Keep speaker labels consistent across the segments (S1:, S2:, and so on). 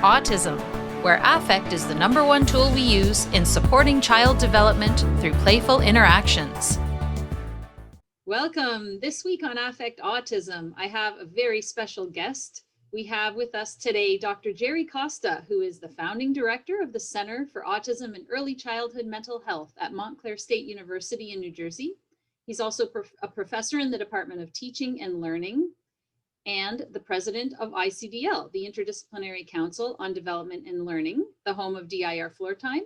S1: Autism, where affect is the #1 tool we use in supporting child development through playful interactions. Welcome. This week on Affect Autism, I have a very special guest. We have with us today Dr. Jerry Costa, who is the founding director of the Center for Autism and Early Childhood Mental Health at Montclair State University in New Jersey. He's also a professor in the Department of Teaching and Learning and the president of ICDL, the Interdisciplinary Council on Development and Learning, the home of DIR Floor Time.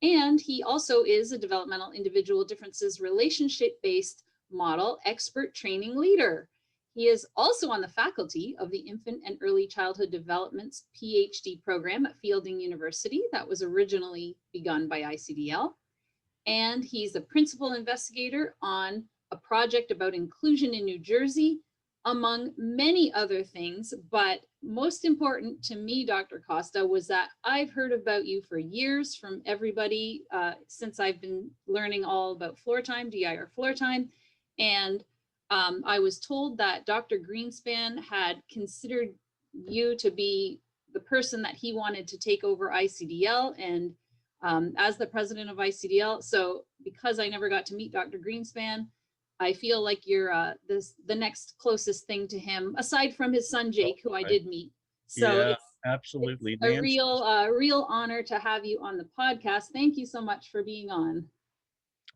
S1: And he also is a developmental individual differences relationship-based model expert training leader. He is also on the faculty of the Infant and Early Childhood Development's PhD program at Fielding University that was originally begun by ICDL. And he's the principal investigator on a project about inclusion in New Jersey, among many other things. But most important to me, Dr. Costa, was that I've heard about you for years from everybody since I've been learning all about floor time, DIR floor time. And I was told that Dr. Greenspan had considered you to be the person that he wanted to take over ICDL and as the president of ICDL. So because I never got to meet Dr. Greenspan, I feel like you're the next closest thing to him, aside from his son, Jake, who I did meet. So
S2: yeah, absolutely.
S1: It's a real honor to have you on the podcast. Thank you so much for being on.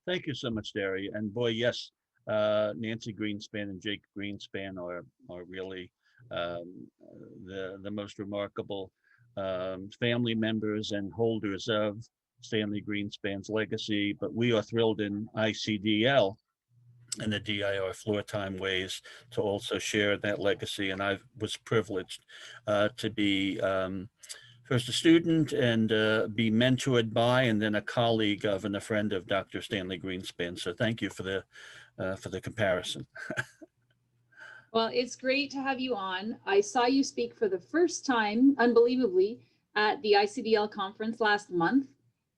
S2: Thank you so much, Derry. And boy, yes, Nancy Greenspan and Jake Greenspan are really the most remarkable family members and holders of Stanley Greenspan's legacy. But we are thrilled in ICDL and the DIR floor time ways to also share that legacy. And I was privileged to be first a student and be mentored by, and then a colleague of and a friend of Dr. Stanley Greenspan. So thank you for the comparison.
S1: Well, it's great to have you on. I saw you speak for the first time, unbelievably, at the ICDL conference last month,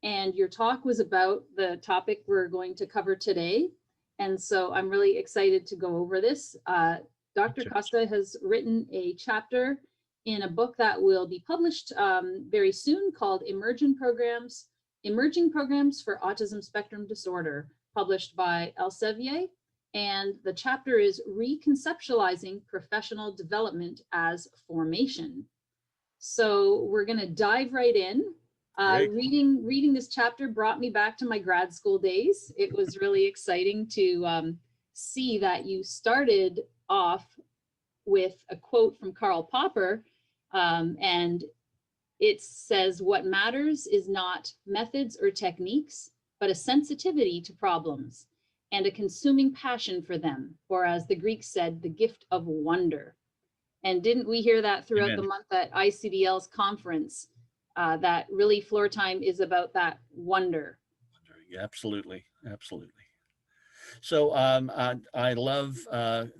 S1: and your talk was about the topic we're going to cover today. And so I'm really excited to go over this. Dr. Costa has written a chapter in a book that will be published very soon called Emerging Programs for Autism Spectrum Disorder, published by Elsevier. And the chapter is Reconceptualizing Professional Development as Formation. So we're going to dive right in. Reading this chapter brought me back to my grad school days. It was really exciting to see that you started off with a quote from Karl Popper, and it says, "What matters is not methods or techniques, but a sensitivity to problems and a consuming passion for them, or as the Greeks said, the gift of wonder." And didn't we hear that throughout the month at ICDL's conference? That really floor time is about that wonder.
S2: Yeah, absolutely, absolutely. So I love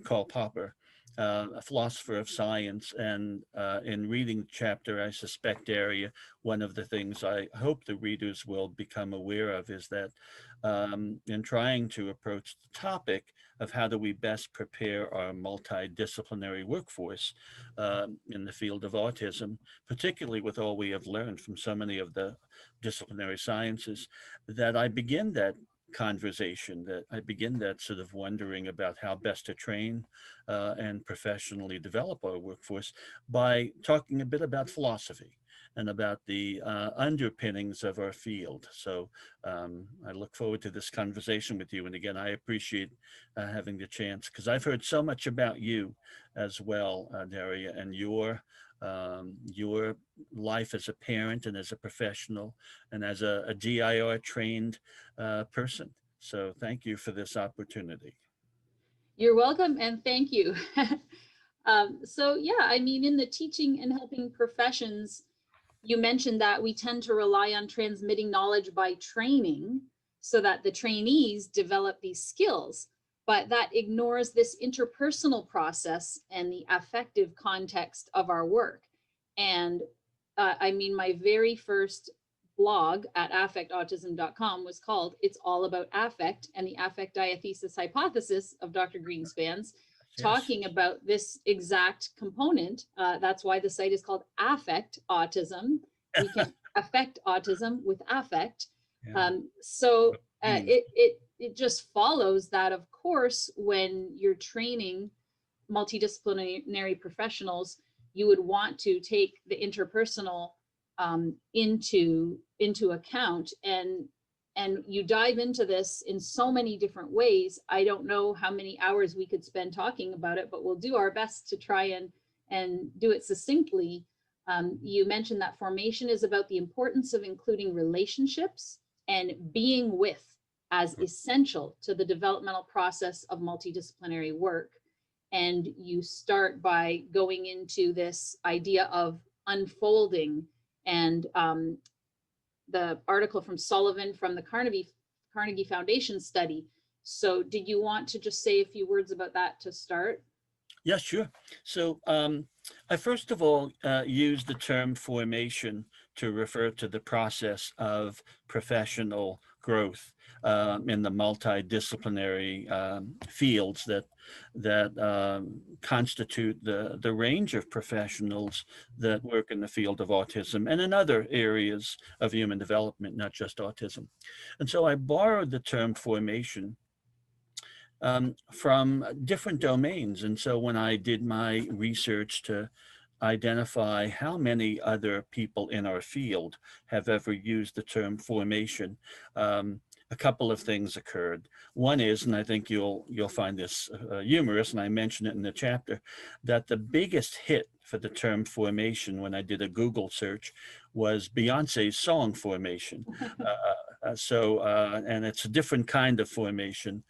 S2: Karl Popper, a philosopher of science, and in reading the chapter, I suspect, Daria, one of the things I hope the readers will become aware of is that in trying to approach the topic of how do we best prepare our multidisciplinary workforce in the field of autism, particularly with all we have learned from so many of the disciplinary sciences, that I begin that conversation, that I begin that sort of wondering about how best to train and professionally develop our workforce by talking a bit about philosophy and about the underpinnings of our field. So I look forward to this conversation with you. And again, I appreciate having the chance, because I've heard so much about you as well, Daria, and your life as a parent and as a professional and as a DIR trained person. So thank you for this opportunity.
S1: You're welcome, and thank you. So yeah, I mean, in the teaching and helping professions, you mentioned that we tend to rely on transmitting knowledge by training so that the trainees develop these skills, but that ignores this interpersonal process and the affective context of our work. And I mean, my very first blog at affectautism.com was called "It's All About Affect" and the affect diathesis hypothesis of Dr. Greenspan's.
S2: Yes.
S1: talking about this exact component. That's why the site is called Affect Autism. We can affect autism with affect.
S2: Yeah.
S1: So
S2: Meaning.
S1: it just follows that, of course, when you're training multidisciplinary professionals, you would want to take the interpersonal into account, and you dive into this in so many different ways. I don't know how many hours we could spend talking about it, but we'll do our best to try and do it succinctly. You mentioned that formation is about the importance of including relationships and being with as essential to the developmental process of multidisciplinary work. And you start by going into this idea of unfolding, and the article from Sullivan from the Carnegie Foundation study. So did you want to just say a few words about that to start?
S2: Yeah, sure. So I first of all use the term formation to refer to the process of professional growth in the multidisciplinary fields that constitute the range of professionals that work in the field of autism and in other areas of human development, not just autism. And so I borrowed the term formation from different domains. And so when I did my research to identify how many other people in our field have ever used the term formation, a couple of things occurred. One is, and I think you'll find this humorous, and I mentioned it in the chapter, that the biggest hit for the term formation when I did a Google search was Beyonce's song Formation. And it's a different kind of formation.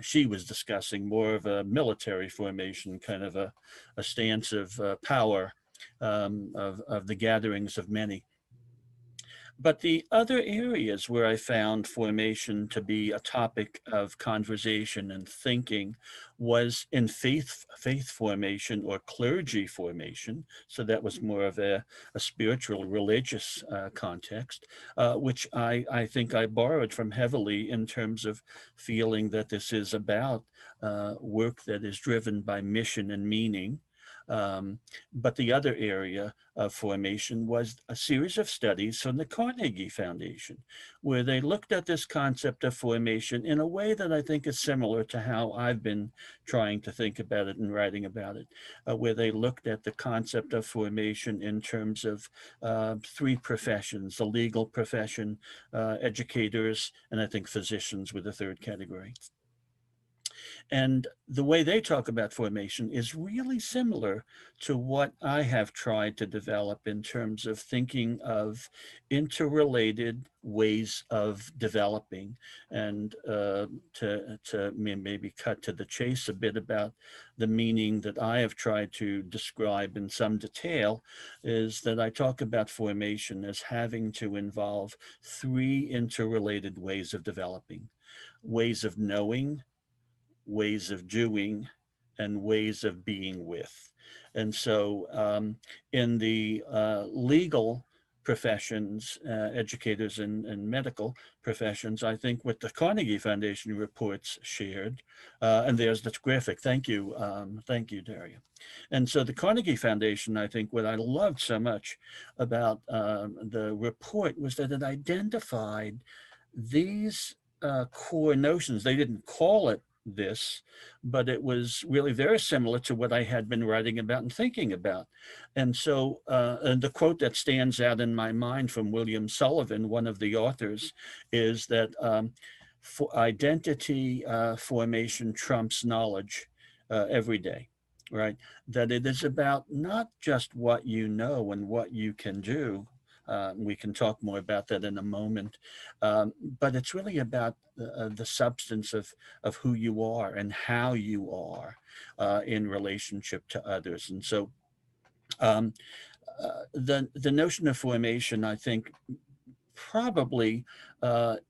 S2: She was discussing more of a military formation, kind of a stance of power, of the gatherings of many. But the other areas where I found formation to be a topic of conversation and thinking was in faith formation or clergy formation. So that was more of a spiritual, religious context, which I think I borrowed from heavily in terms of feeling that this is about work that is driven by mission and meaning. But the other area of formation was a series of studies from the Carnegie Foundation, where they looked at this concept of formation in a way that I think is similar to how I've been trying to think about it and writing about it, where they looked at the concept of formation in terms of three professions: the legal profession, educators, and I think physicians with a third category. And the way they talk about formation is really similar to what I have tried to develop in terms of thinking of interrelated ways of developing. And to maybe cut to the chase a bit about the meaning that I have tried to describe in some detail, is that I talk about formation as having to involve three interrelated ways of developing: ways of knowing, ways of doing, and ways of being with. And so in the legal professions, educators and medical professions, I think what the Carnegie Foundation reports shared, and there's the graphic, thank you, Daria. And so the Carnegie Foundation, I think what I loved so much about the report was that it identified these core notions. They didn't call it this, but it was really very similar to what I had been writing about and thinking about. And so and the quote that stands out in my mind from William Sullivan, one of the authors, is that for identity formation trumps knowledge every day, right? That it is about not just what you know and what you can do. We can talk more about that in a moment. But it's really about the substance of who you are and how you are in relationship to others. And so the notion of formation, I think, probably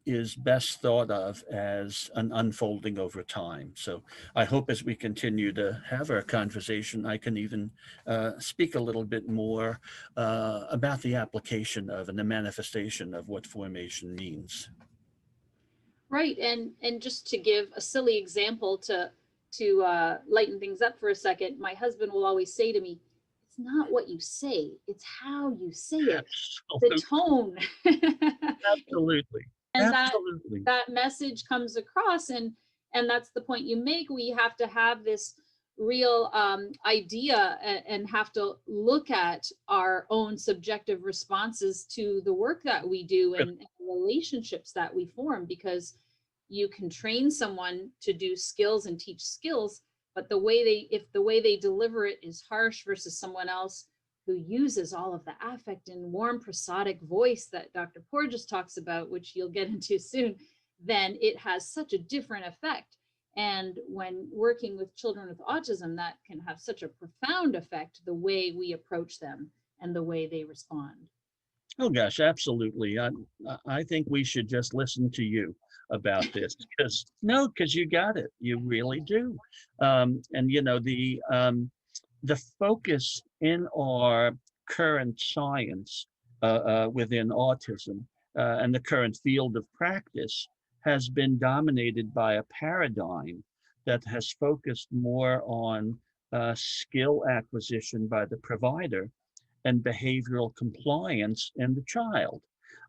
S2: is best thought of as an unfolding over time. So I hope as we continue to have our conversation, I can even speak a little bit more about the application of and the manifestation of what formation means.
S1: Right, and just to give a silly example to lighten things up for a second, my husband will always say to me, "It's not what you say; it's how you say it, the
S2: Absolutely.
S1: tone."
S2: Absolutely.
S1: And
S2: Absolutely.
S1: that message comes across, and that's the point you make. We have to have this real idea, and have to look at our own subjective responses to the work that we do, and relationships that we form, because you can train someone to do skills and teach skills, but if the way they deliver it is harsh versus someone else who uses all of the affect and warm prosodic voice that Dr. Porges talks about, which you'll get into soon, then it has such a different effect. And when working with children with autism, that can have such a profound effect, the way we approach them and the way they respond.
S2: Oh gosh, absolutely. I think we should just listen to you about this because no, because you got it. You really do. And you know the focus in our current science within autism and the current field of practice has been dominated by a paradigm that has focused more on skill acquisition by the provider and behavioral compliance in the child,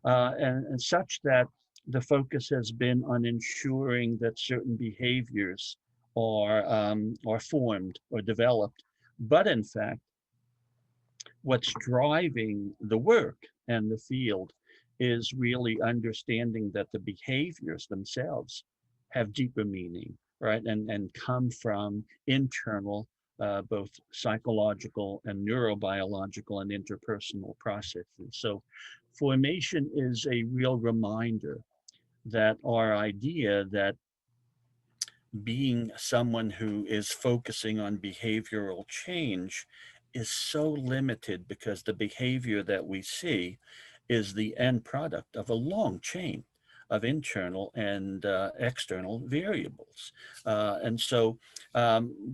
S2: and such that the focus has been on ensuring that certain behaviors are formed or developed. But in fact, what's driving the work and the field is really understanding that the behaviors themselves have deeper meaning, right? And come from internal, both psychological and neurobiological and interpersonal processes. So formation is a real reminder that our idea that being someone who is focusing on behavioral change is so limited because the behavior that we see is the end product of a long chain of internal and external variables. And so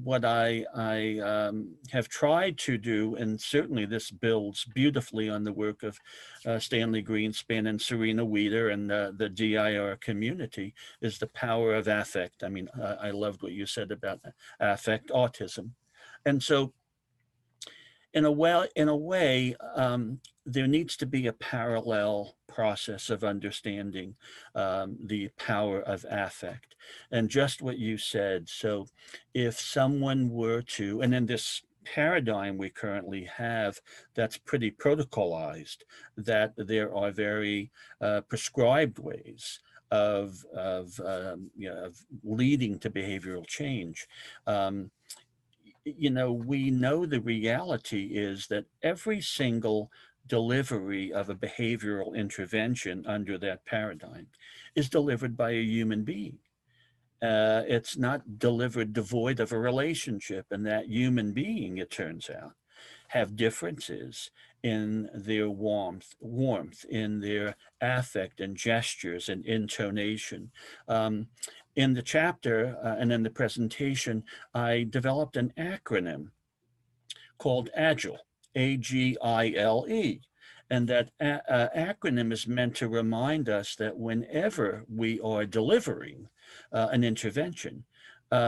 S2: what I have tried to do, and certainly this builds beautifully on the work of Stanley Greenspan and Serena Wieder and the DIR community, is the power of affect. I mean, I loved what you said about affect autism. And so in a way, there needs to be a parallel process of understanding the power of affect. And just what you said. So if someone were to, and in this paradigm we currently have that's pretty protocolized, that there are very prescribed ways of leading to behavioral change. Um, we know the reality is that every single delivery of a behavioral intervention under that paradigm is delivered by a human being. It's not delivered devoid of a relationship, and that human being, it turns out, have differences in their warmth, in their affect and gestures and intonation. Um, in the chapter and in the presentation, I developed an acronym called AGILE, AGILE. And that acronym is meant to remind us that whenever we are delivering an intervention,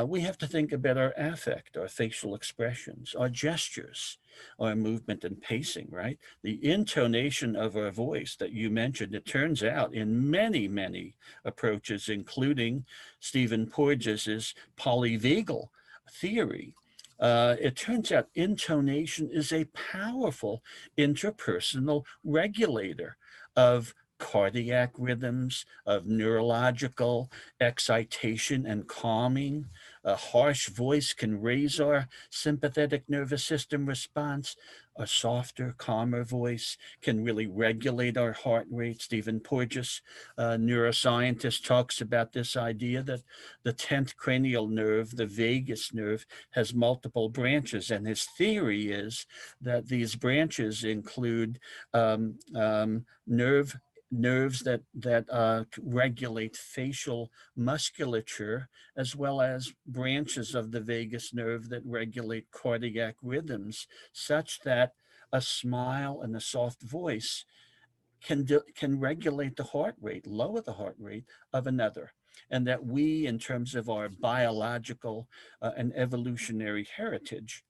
S2: we have to think about our affect, our facial expressions, our gestures, our movement and pacing, right? The intonation of our voice that you mentioned, it turns out in many, many approaches, including Stephen Porges's polyvagal theory, it turns out intonation is a powerful interpersonal regulator of cardiac rhythms, of neurological excitation and calming. A harsh voice can raise our sympathetic nervous system response. A softer, calmer voice can really regulate our heart rate. Stephen Porges, neuroscientist, talks about this idea that the 10th cranial nerve, the vagus nerve, has multiple branches. And his theory is that these branches include nerves that regulate facial musculature, as well as branches of the vagus nerve that regulate cardiac rhythms, such that a smile and a soft voice can regulate the heart rate, lower the heart rate of another. and that we, in terms of our biological and evolutionary heritage,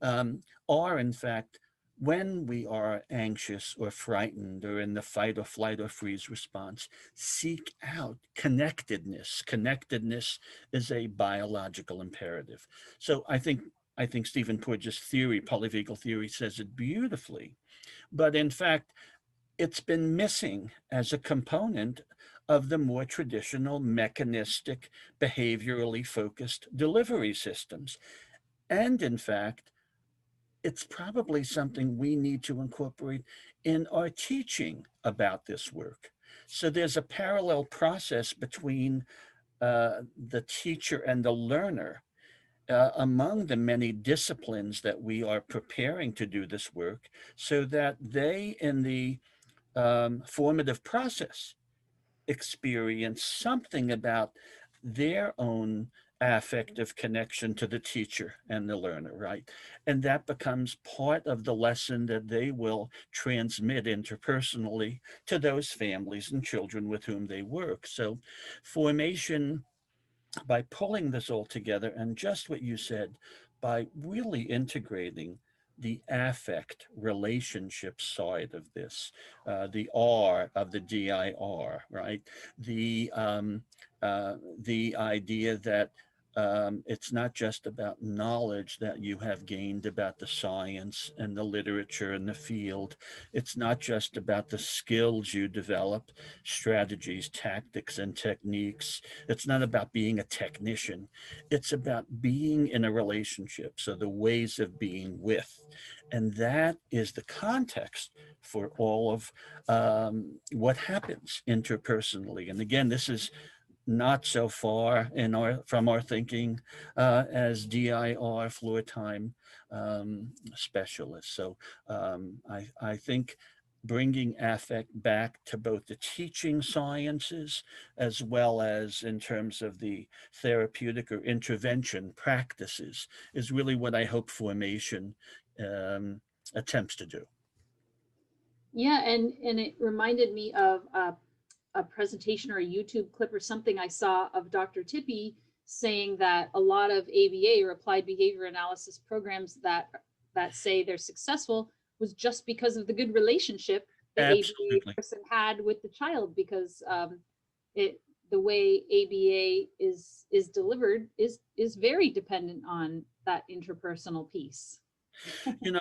S2: are in fact, when we are anxious or frightened or in the fight or flight or freeze response, seek out connectedness. Connectedness is a biological imperative. So I think Stephen Porges' theory, polyvagal theory, says it beautifully. But in fact, it's been missing as a component of the more traditional mechanistic, behaviorally focused delivery systems. And in fact, it's probably something we need to incorporate in our teaching about this work. So there's a parallel process between the teacher and the learner among the many disciplines that we are preparing to do this work, so that they, in the formative process, experience something about their own affective connection to the teacher and the learner, right? And that becomes part of the lesson that they will transmit interpersonally to those families and children with whom they work. So formation, by pulling this all together, and just what you said, by really integrating the affect relationship side of this, the R of the DIR, right? The the idea that it's not just about knowledge that you have gained about the science and the literature and the field. It's not just about the skills you develop, strategies, tactics, and techniques. It's not about being a technician. It's about being in a relationship. So the ways of being with. And that is the context for all of what happens interpersonally. And again, this is not so far in our from our thinking as DIR floor time specialists. So I think bringing affect back to both the teaching sciences as well as in terms of the therapeutic or intervention practices is really what I hope formation attempts to do.
S1: Yeah, and it reminded me of a presentation or a YouTube clip or something I saw of Dr. Tippy saying that a lot of ABA or applied behavior analysis programs that say they're successful was just because of the good relationship the ABA
S2: Absolutely.
S1: person had with the child, because it the way ABA is delivered is very dependent on that interpersonal piece.
S2: You know,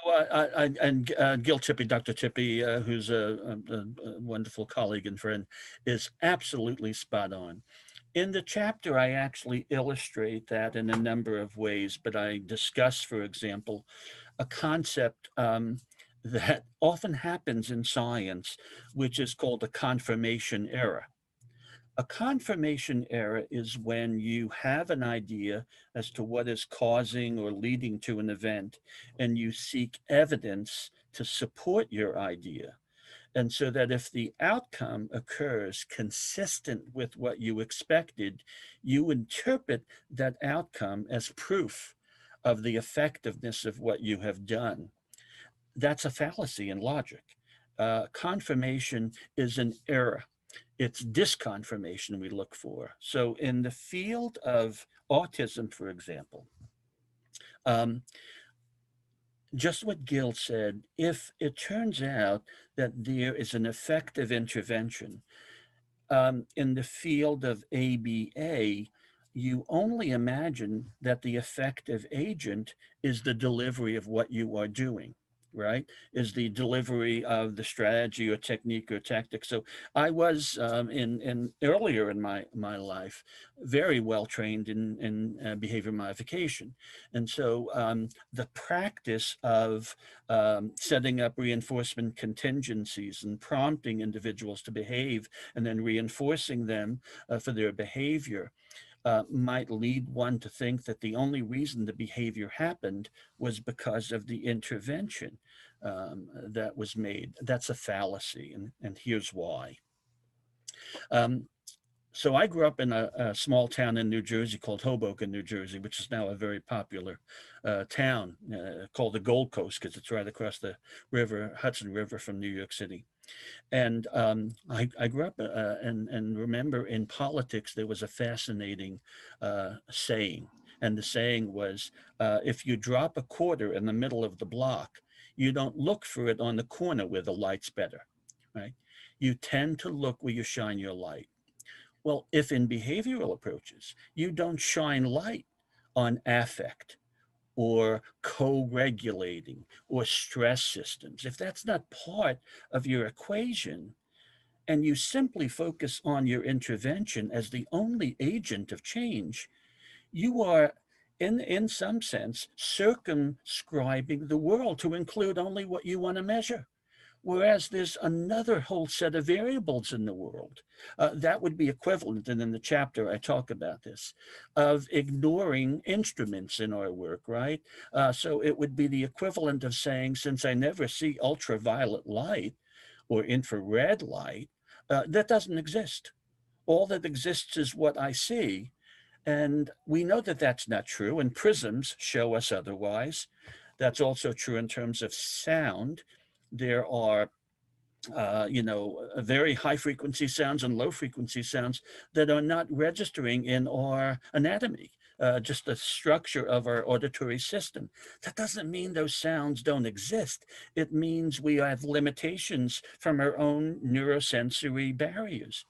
S2: and Gil Tippy, Dr. Tippy, who's a wonderful colleague and friend, is absolutely spot on. In the chapter, I actually illustrate that in a number of ways, but I discuss, for example, a concept that often happens in science, which is called a confirmation error. A confirmation error is when you have an idea as to what is causing or leading to an event, and you seek evidence to support your idea. And so that if the outcome occurs consistent with what you expected, you interpret that outcome as proof of the effectiveness of what you have done. That's a fallacy in logic. Confirmation is an error. It's disconfirmation we look for. So, in the field of autism, for example, um, just what Gil said, if it turns out that there is an effective intervention in the field of ABA, you only imagine that the effective agent is the delivery of what you are doing, right? Is the delivery of the strategy or technique or tactic. So I was in earlier in my life very well trained in behavior modification, and so the practice of setting up reinforcement contingencies and prompting individuals to behave and then reinforcing them for their behavior might lead one to think that the only reason the behavior happened was because of the intervention that was made. That's a fallacy, and here's why. Um, So I grew up in a small town in New Jersey called Hoboken, New Jersey, which is now a very popular town called the Gold Coast because it's right across the river, Hudson River from New York City. And I grew up and remember in politics, there was a fascinating saying. And the saying was, if you drop a quarter in the middle of the block, you don't look for it on the corner where the light's better, right? You tend to look where you shine your light. Well, if in behavioral approaches, you don't shine light on affect or co-regulating or stress systems, if that's not part of your equation, and you simply focus on your intervention as the only agent of change, you are, in some sense, circumscribing the world to include only what you want to measure. Whereas there's another whole set of variables in the world. That would be equivalent, and in the chapter I talk about this, of ignoring instruments in our work, right? So it would be the equivalent of saying, since I never see ultraviolet light or infrared light, that doesn't exist. All that exists is what I see. And we know that that's not true, and prisms show us otherwise. That's also true in terms of sound. There are very high frequency sounds and low frequency sounds that are not registering in our anatomy, just the structure of our auditory system. That doesn't mean those sounds don't exist. It means we have limitations from our own neurosensory barriers.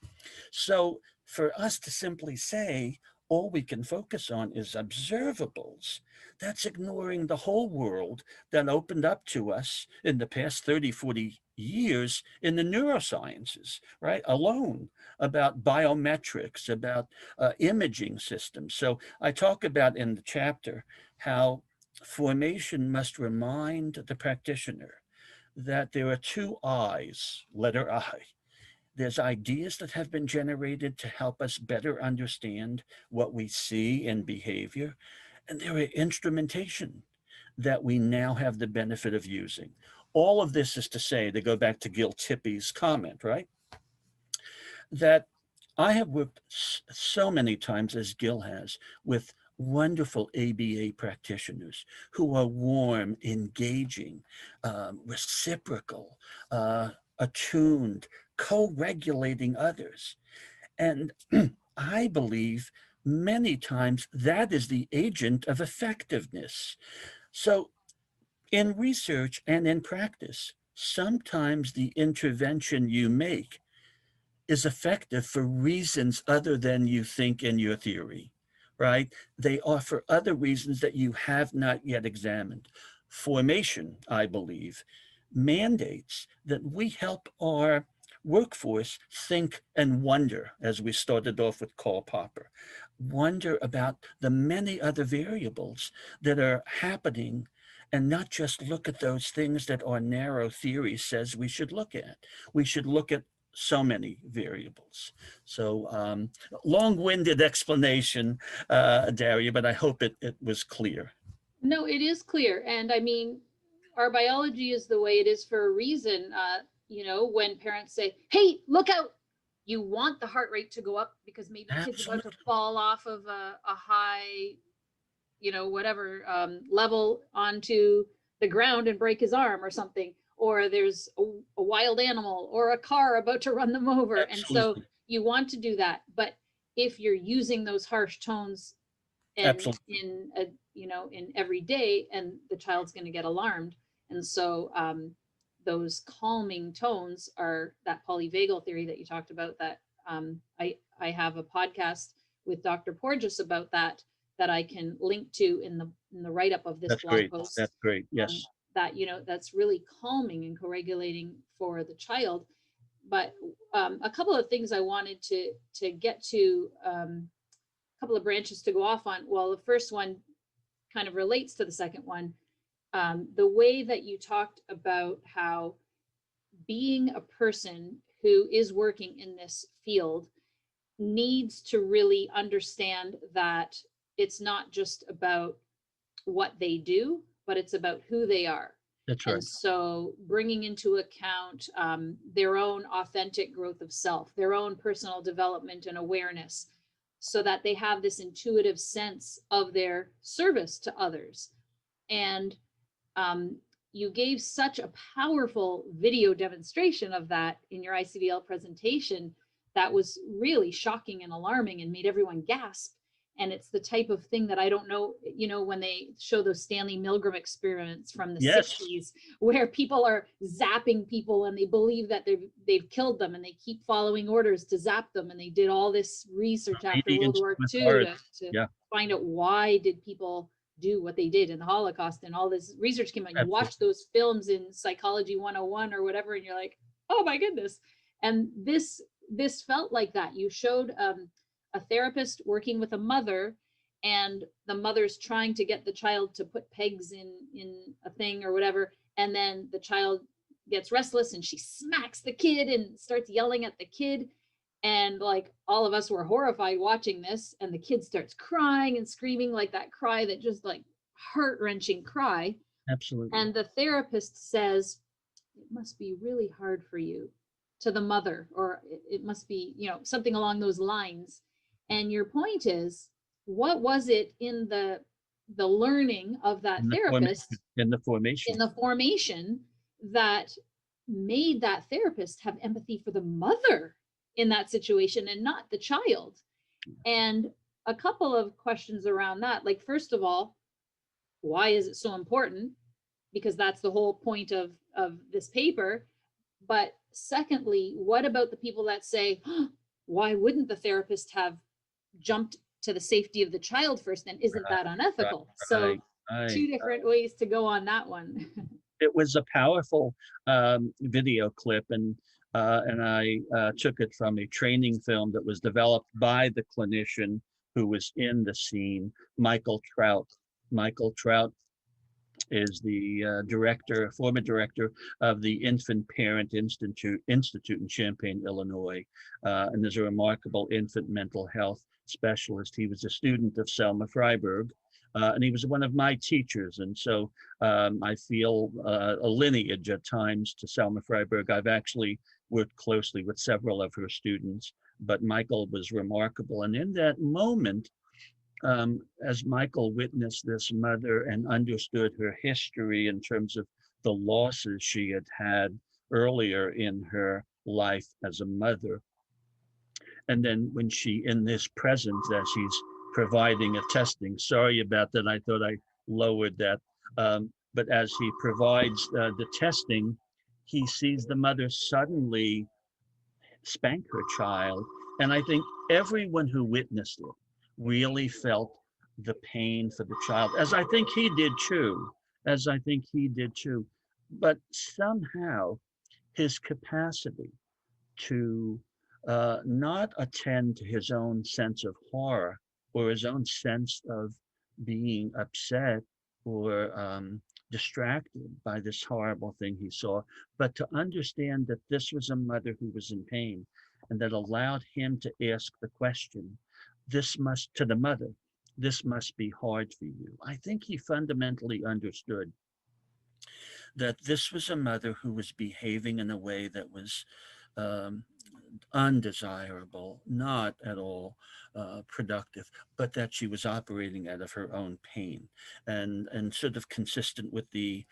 S2: So for us to simply say, all we can focus on is observables, that's ignoring the whole world that opened up to us in the past 30, 40 years in the neurosciences, right? Alone, about biometrics, about imaging systems. So I talk about in the chapter how formation must remind the practitioner that there are two I's, letter I. There's ideas that have been generated to help us better understand what we see in behavior. And there are instrumentation that we now have the benefit of using. All of this is to say, to go back to Gil Tippy's comment, right? That I have worked so many times, as Gil has, with wonderful ABA practitioners who are warm, engaging, reciprocal, attuned, co-regulating others. And I believe many times that is the agent of effectiveness. So in research and in practice, sometimes the intervention you make is effective for reasons other than you think in your theory, right? They offer other reasons that you have not yet examined. Formation, I believe, mandates that we help our workforce think and wonder, as we started off with Karl Popper, wonder about the many other variables that are happening and not just look at those things that our narrow theory says we should look at. We should look at so many variables. So long-winded explanation, Daria, but I hope it was clear.
S1: No, it is clear. And I mean, our biology is the way it is for a reason. When parents say, hey, look out, you want the heart rate to go up because maybe kid's about to
S2: Absolutely.
S1: fall off of a high, whatever level onto the ground and break his arm or something. Or there's a wild animal or a car about to run them over. And so
S2: Absolutely.
S1: you want to do that. But if you're using those harsh tones and
S2: Absolutely.
S1: in every day, and the child's going to get alarmed. And so those calming tones are that polyvagal theory that you talked about, that I have a podcast with Dr. Porges about that I can link to in the write-up of this
S2: That's
S1: blog
S2: great.
S1: post.
S2: That's great. Yes.
S1: That that's really calming and co-regulating for the child. But a couple of things I wanted to get to, couple of branches to go off on. Well, the first one kind of relates to the second one. The way that you talked about how being a person who is working in this field needs to really understand that it's not just about what they do, but it's about who they are.
S2: That's
S1: And
S2: right.
S1: so bringing into account their own authentic growth of self, their own personal development and awareness, so that they have this intuitive sense of their service to others. And um, you gave such a powerful video demonstration of that in your ICDL presentation that was really shocking and alarming and made everyone gasp. And it's the type of thing that I don't know, you know, when they show those Stanley Milgram experiments from the
S2: Yes.
S1: 60s, where people are zapping people and they believe that they've killed them, and they keep following orders to zap them. And they did all this research after World
S2: Obedience
S1: War
S2: to
S1: II
S2: authority.
S1: to
S2: Yeah,
S1: find out why did people do what they did in the Holocaust, and all this research came out. You watch
S2: absolutely.
S1: those films in Psychology 101 or whatever, and you're like, oh my goodness. And this felt like that. You showed a therapist working with a mother, and the mother's trying to get the child to put pegs in a thing or whatever, and then the child gets restless and she smacks the kid and starts yelling at the kid. And like all of us were horrified watching this, and the kid starts crying and screaming, like that cry that just like heart-wrenching cry.
S2: Absolutely.
S1: And the therapist says, it must be really hard for you, to the mother, or it must be, you know, something along those lines. And your point is, what was it in the learning of that
S2: In the formation.
S1: therapist,
S2: In the
S1: in
S2: formation.
S1: the formation, that made that therapist have empathy for the mother in that situation and not the child? And a couple of questions around that. Like, first of all, why is it so important? Because that's the whole point of this paper. But secondly, what about the people that say, oh, why wouldn't the therapist have jumped to the safety of the child first? And isn't that
S2: Right,
S1: unethical? So
S2: right, right.
S1: two different ways to go on that one.
S2: It was a powerful video clip, and I took it from a training film that was developed by the clinician who was in the scene, Michael Trout. Michael Trout is the former director of the Infant Parent Institute in Champaign, Illinois, and is a remarkable infant mental health specialist. He was a student of Selma Freiberg, and he was one of my teachers. And so I feel a lineage at times to Selma Freiberg. I've actually worked closely with several of her students, but Michael was remarkable. And in that moment, as Michael witnessed this mother and understood her history in terms of the losses she had had earlier in her life as a mother, and then when she, in this present, as he's providing a testing, sorry about that, I thought I lowered that, but as he provides the testing, he sees the mother suddenly spank her child. And I think everyone who witnessed it really felt the pain for the child, as I think he did too, as I think he did too. But somehow his capacity to not attend to his own sense of horror or his own sense of being upset or distracted by this horrible thing he saw, but to understand that this was a mother who was in pain, and that allowed him to ask the question, this must, to the mother, this must be hard for you. I think he fundamentally understood that this was a mother who was behaving in a way that was um, undesirable, not at all productive, but that she was operating out of her own pain, and sort of consistent with the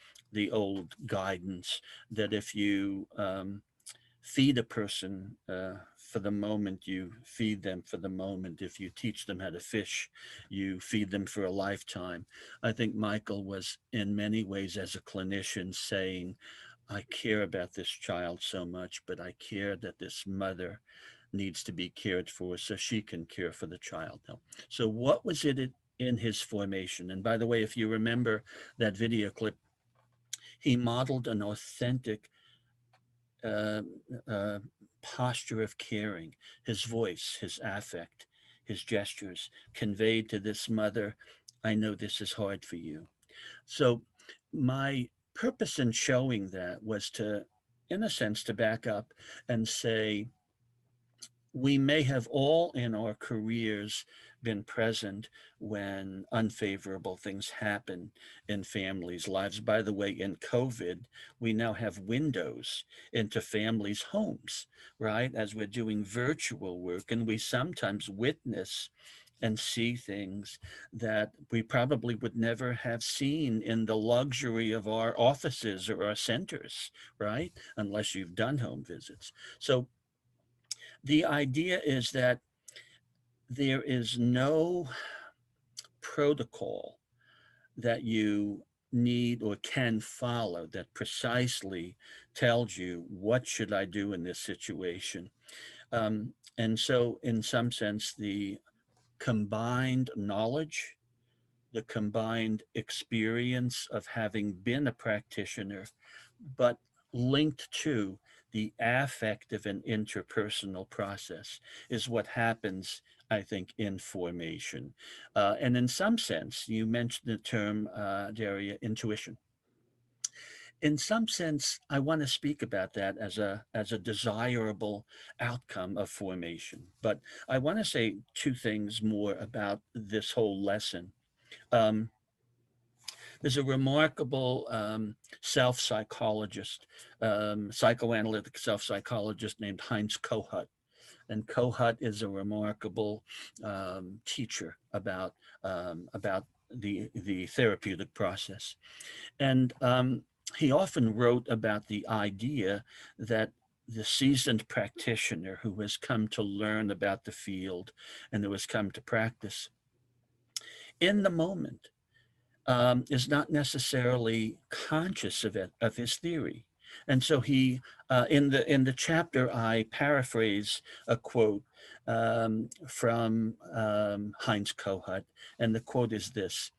S2: old guidance that if you feed a person for the moment, you feed them for the moment. If you teach them how to fish, you feed them for a lifetime. I think Michael was in many ways, as a clinician, saying, I care about this child so much, but I care that this mother needs to be cared for so she can care for the child now. So what was it in his formation? And by the way, if you remember that video clip, he modeled an authentic uh, uh, posture of caring. His voice, his affect, his gestures conveyed to this mother, I know this is hard for you. So my purpose in showing that was to, in a sense, to back up and say, we may have all in our careers been present when unfavorable things happen in families' lives. By the way, in COVID, we now have windows into families' homes, right? As we're doing virtual work, and we sometimes witness and see things that we probably would never have seen in the luxury of our offices or our centers, right? Unless you've done home visits. So the idea is that there is no protocol that you need or can follow that precisely tells you what should I do in this situation. And so in some sense, the combined knowledge, the combined experience of having been a practitioner, but linked to the affective and interpersonal process is what happens, I think, in formation. And in some sense, you mentioned the term, Daria, intuition. In some sense, I want to speak about that as a desirable outcome of formation. But I want to say two things more about this whole lesson. Um, there's a remarkable self-psychologist, psychoanalytic self-psychologist named Heinz Kohut. And Kohut is a remarkable teacher about the therapeutic process. And he often wrote about the idea that the seasoned practitioner who has come to learn about the field and who has come to practice in the moment is not necessarily conscious of it, of his theory. And so he, in the chapter, I paraphrase a quote from Heinz Kohut, and the quote is this: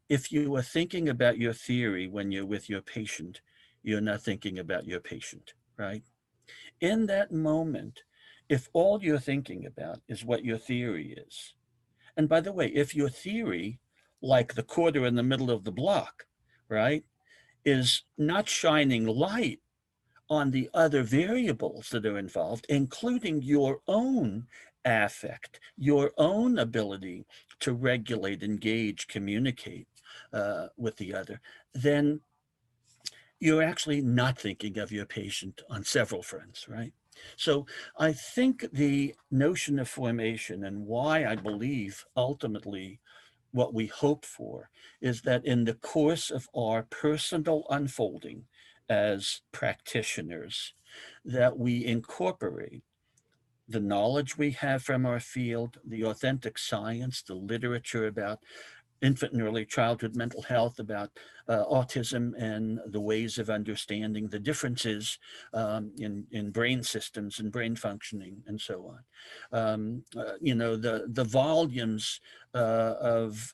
S2: "If you are thinking about your theory when you're with your patient, you're not thinking about your patient, right? In that moment, if all you're thinking about is what your theory is, and by the way, if your theory, like the quarter in the middle of the block, right, is not shining light on the other variables that are involved, including your own affect, your own ability to regulate, engage, communicate with the other, then you're actually not thinking of your patient on several fronts, right? So I think the notion of formation and why I believe ultimately what we hope for is that in the course of our personal unfolding as practitioners, that we incorporate the knowledge we have from our field, the authentic science, the literature about infant and early childhood mental health, about autism and the ways of understanding the differences in brain systems and brain functioning and so on. The volumes of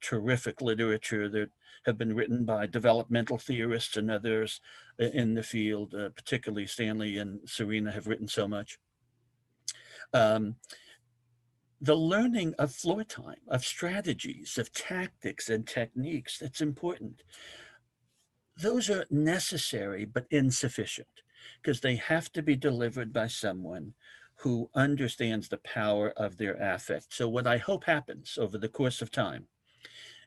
S2: terrific literature that have been written by developmental theorists and others in the field, particularly Stanley and Serena have written so much. Um, the learning of floor time, of strategies, of tactics and techniques, that's important. Those are necessary but insufficient because they have to be delivered by someone who understands the power of their affect. So what I hope happens over the course of time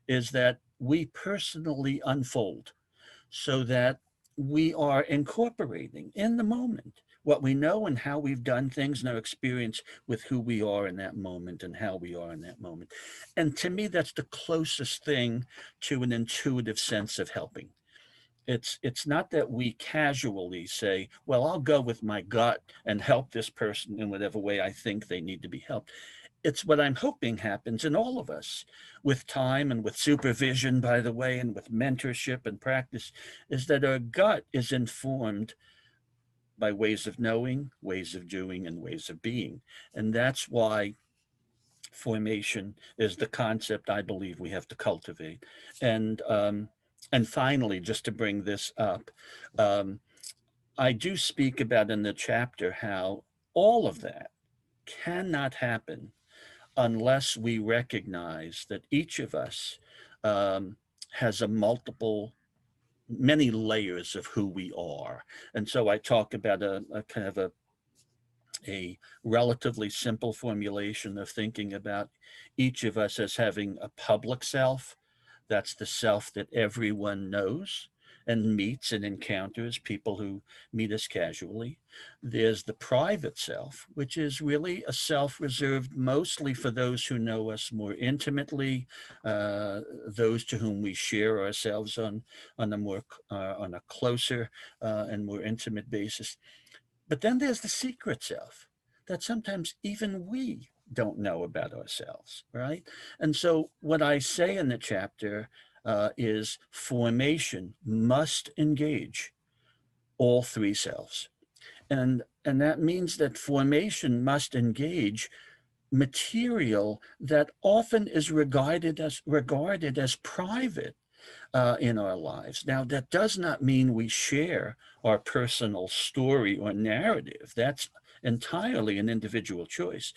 S2: is that we personally unfold so that we are incorporating in the moment what we know and how we've done things and our experience with who we are in that moment and how we are in that moment. And to me, that's the closest thing to an intuitive sense of helping. It's not that we casually say, well, I'll go with my gut and help this person in whatever way I think they need to be helped. It's what I'm hoping happens in all of us with time and with supervision, by the way, and with mentorship and practice, is that our gut is informed by ways of knowing, ways of doing, and ways of being. And that's why formation is the concept I believe we have to cultivate. And finally, just to bring this up, um, I do speak about in the chapter how all of that cannot happen unless we recognize that each of us has a many layers of who we are. And so I talk about a kind of a relatively simple formulation of thinking about each of us as having a public self. That's the self that everyone knows and meets and encounters, people who meet us casually. There's the private self, which is really a self reserved mostly for those who know us more intimately, those to whom we share ourselves on a closer and more intimate basis. But then there's the secret self that sometimes even we don't know about ourselves, right? And so, what I say in the chapter is formation must engage all three selves. And that means that formation must engage material that often is regarded as private in our lives. Now, that does not mean we share our personal story or narrative. That's entirely an individual choice.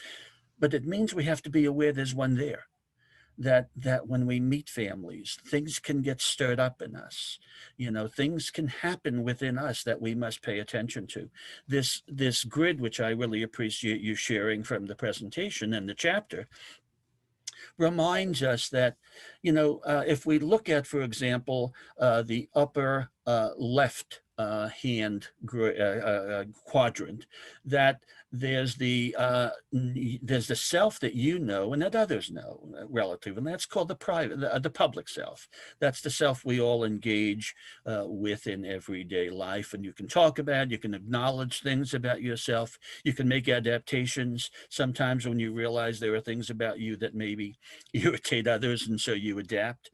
S2: But it means we have to be aware there's one there. That when we meet families, things can get stirred up in us. Things can happen within us that we must pay attention to. This grid, which I really appreciate you sharing from the presentation and the chapter, reminds us that, if we look at, for example, the upper left hand quadrant, that there's the self that you know and that others know, relative, and that's called the public self. That's the self we all engage with in everyday life, and you can talk about, you can acknowledge things about yourself, you can make adaptations sometimes when you realize there are things about you that maybe irritate others, and so you adapt.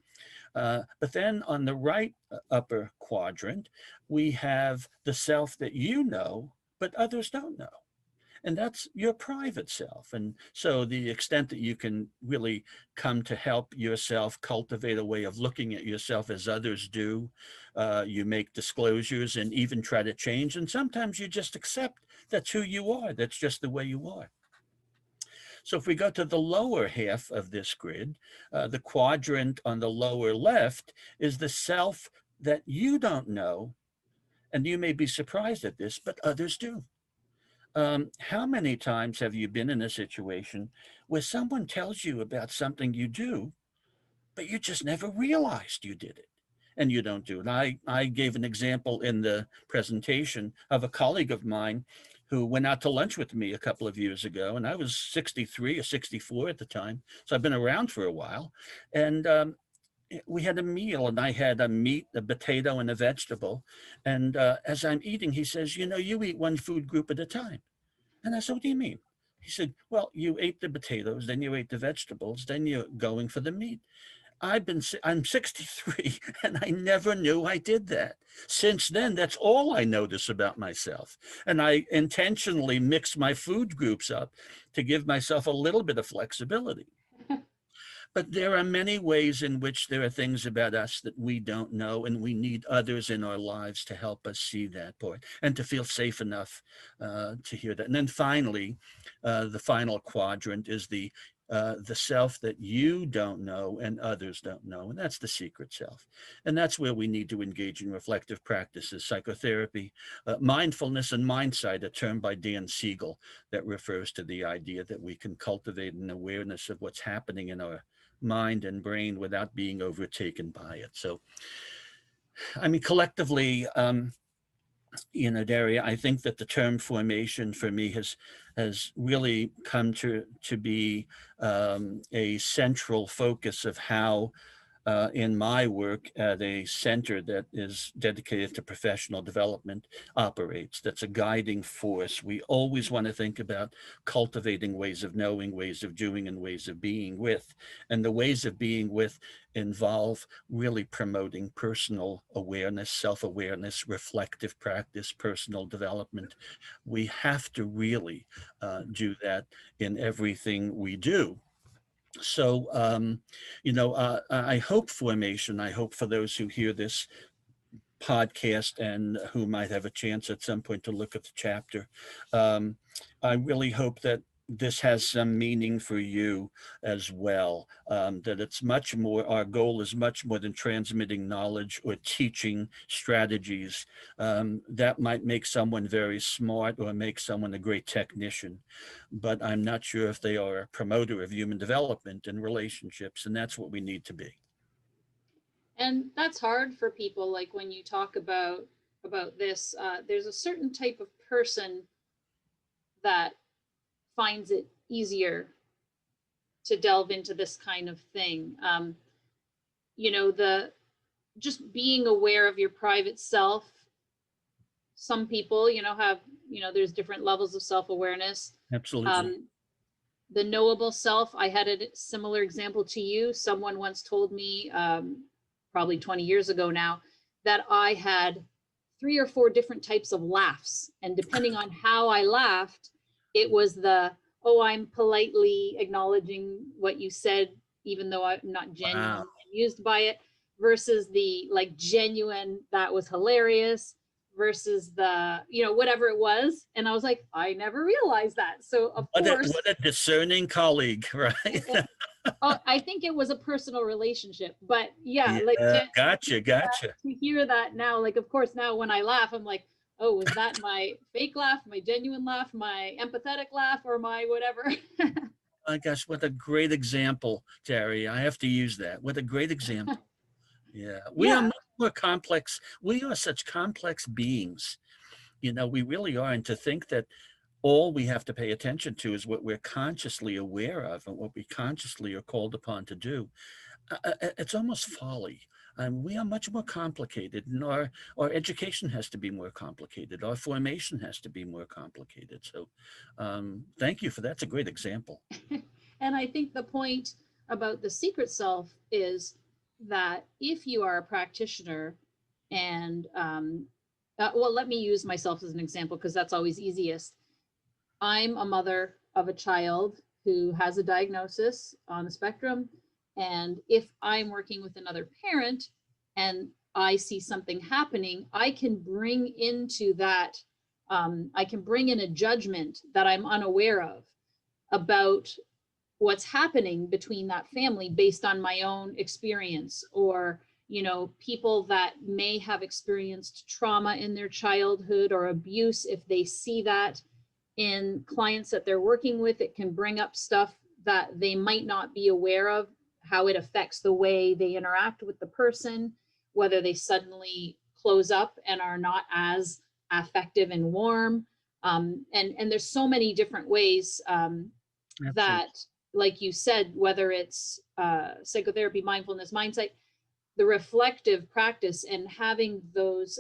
S2: But then on the right upper quadrant, we have the self that you know, but others don't know. And that's your private self. And so the extent that you can really come to help yourself cultivate a way of looking at yourself as others do, you make disclosures and even try to change. And sometimes you just accept that's who you are. That's just the way you are. So if we go to the lower half of this grid, the quadrant on the lower left is the self that you don't know. And you may be surprised at this, but others do. How many times have you been in a situation where someone tells you about something you do, but you just never realized you did it? And you don't do it. I gave an example in the presentation of a colleague of mine who went out to lunch with me a couple of years ago, and I was 63 or 64 at the time, so I've been around for a while. And we had a meal, and I had a meat, a potato, and a vegetable. And as I'm eating, he says, you eat one food group at a time. And I said, what do you mean? He said, well, you ate the potatoes, then you ate the vegetables, then you're going for the meat. I'm 63 and I never knew I did that. Since then, that's all I notice about myself. And I intentionally mix my food groups up to give myself a little bit of flexibility. But there are many ways in which there are things about us that we don't know, and we need others in our lives to help us see that part and to feel safe enough to hear that. And then finally, the final quadrant is the self that you don't know and others don't know, and that's the secret self. And that's where we need to engage in reflective practices, psychotherapy, mindfulness, and mindsight, a term by Dan Siegel that refers to the idea that we can cultivate an awareness of what's happening in our mind and brain without being overtaken by it. So, I mean, collectively, Daria, I think that the term formation for me has really come to be a central focus of how in my work at a center that is dedicated to professional development operates. That's a guiding force. We always want to think about cultivating ways of knowing, ways of doing, and ways of being with. And the ways of being with involve really promoting personal awareness, self-awareness, reflective practice, personal development. We have to really do that in everything we do. So, I hope formation, I hope for those who hear this podcast and who might have a chance at some point to look at the chapter, I really hope that this has some meaning for you as well. That it's much more, our goal is much more than transmitting knowledge or teaching strategies. That might make someone very smart or make someone a great technician, but I'm not sure if they are a promoter of human development and relationships, and that's what we need to be.
S1: And that's hard for people. Like when you talk about this, there's a certain type of person that finds it easier to delve into this kind of thing. The just being aware of your private self. Some people, have, there's different levels of self-awareness.
S2: Absolutely.
S1: The knowable self, I had a similar example to you. Someone once told me, probably 20 years ago now, that I had 3 or 4 different types of laughs. And depending on how I laughed, it was the, oh, I'm politely acknowledging what you said, even though I'm not genuinely
S2: Wow.
S1: amused by it, versus the like genuine, that was hilarious, versus the, whatever it was. And I was like, I never realized that. So of course,
S2: What a discerning colleague, right?
S1: oh, I think it was a personal relationship, but yeah, like
S2: Yeah, gotcha, gotcha.
S1: to hear that now, like, of course, now when I laugh, I'm like, oh, was that my fake laugh, my genuine laugh, my empathetic laugh, or my whatever?
S2: My gosh, what a great example, Terry. I have to use that. What a great example. Yeah, we are
S1: Yeah.
S2: much more complex. We are such complex beings. We really are. And to think that all we have to pay attention to is what we're consciously aware of and what we consciously are called upon to do. It's almost folly. We are much more complicated, and our education has to be more complicated. Our formation has to be more complicated. So thank you for that. That's a great example.
S1: And I think the point about the secret self is that if you are a practitioner and, well, let me use myself as an example because that's always easiest. I'm a mother of a child who has a diagnosis on the spectrum. And if I'm working with another parent and I see something happening, I can bring into that, I can bring in a judgment that I'm unaware of about what's happening between that family based on my own experience, or people that may have experienced trauma in their childhood or abuse. If they see that in clients that they're working with, it can bring up stuff that they might not be aware of, how it affects the way they interact with the person, whether they suddenly close up and are not as affective and warm. And there's so many different ways
S2: Absolutely.
S1: that, like you said, whether it's psychotherapy, mindfulness, mindset, the reflective practice, and having those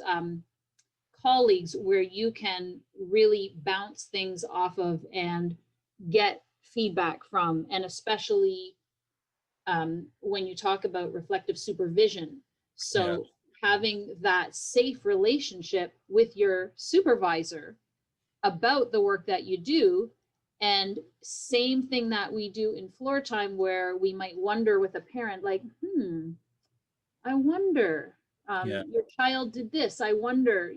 S1: colleagues where you can really bounce things off of and get feedback from, and especially when you talk about reflective supervision.
S2: Yeah.
S1: So having that safe relationship with your supervisor about the work that you do. And same thing that we do in floor time, where we might wonder with a parent, like, I wonder,
S2: Yeah.
S1: your child did this. I wonder,